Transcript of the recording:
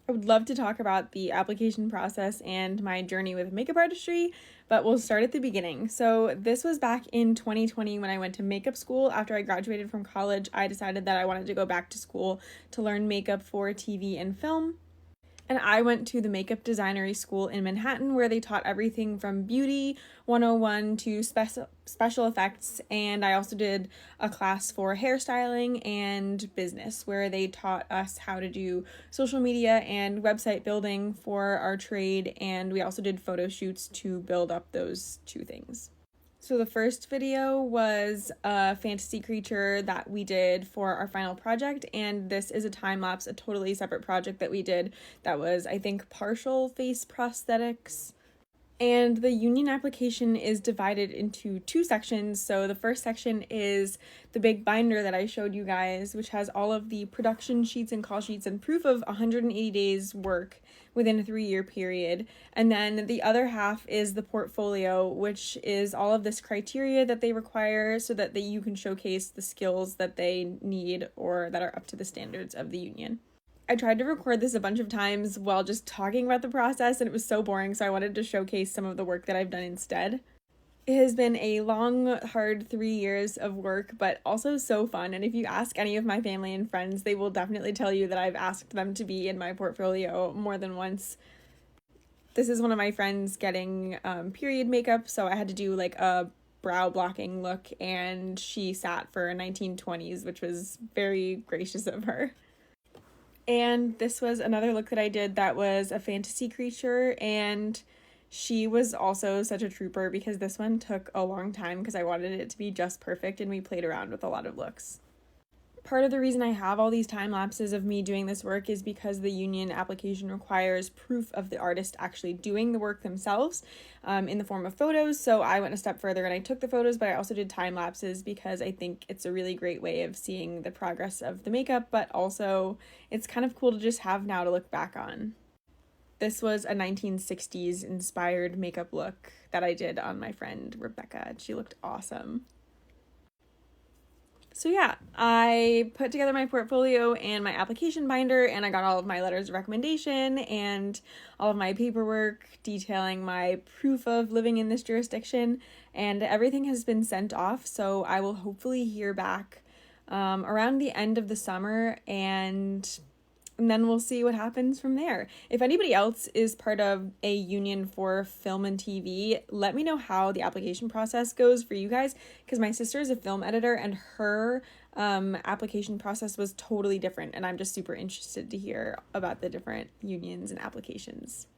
I would love to talk about the application process and my journey with makeup artistry, but we'll start at the beginning. So, this was back in 2020 when I went to makeup school. After I graduated from college, I decided that I wanted to go back to school to learn makeup for TV and film. And I went to the makeup designery school in Manhattan where they taught everything from beauty 101 to special effects. And I also did a class for hairstyling and business where they taught us how to do social media and website building for our trade. And we also did photo shoots to build up those two things. So the first video was a fantasy creature that we did for our final project, and this is a time lapse, a totally separate project that we did that was, I think, partial face prosthetics. And the union application is divided into two sections. So the first section is the big binder that I showed you guys, which has all of the production sheets and call sheets and proof of 180 days work within a 3-year period. And then the other half is the portfolio, which is all of this criteria that they require so that you can showcase the skills that they need or that are up to the standards of the union. I tried to record this a bunch of times while just talking about the process, and it was so boring, so I wanted to showcase some of the work that I've done instead. It has been a long, hard 3 years of work, but also so fun, and if you ask any of my family and friends, they will definitely tell you that I've asked them to be in my portfolio more than once. This is one of my friends getting period makeup, so I had to do like a brow blocking look, and she sat for 1920s, which was very gracious of her. And this was another look that I did that was a fantasy creature, and she was also such a trooper because this one took a long time because I wanted it to be just perfect, and we played around with a lot of looks. Part of the reason I have all these time lapses of me doing this work is because the union application requires proof of the artist actually doing the work themselves in the form of photos. So I went a step further and I took the photos, but I also did time lapses because I think it's a really great way of seeing the progress of the makeup, but also it's kind of cool to just have now to look back on. This was a 1960s inspired makeup look that I did on my friend Rebecca. She looked awesome. So yeah, I put together my portfolio and my application binder, and I got all of my letters of recommendation and all of my paperwork detailing my proof of living in this jurisdiction, and everything has been sent off, so I will hopefully hear back around the end of the summer, and then we'll see what happens from there. If anybody else is part of a union for film and TV, let me know how the application process goes for you guys, because my sister is a film editor and her application process was totally different, and I'm just super interested to hear about the different unions and applications.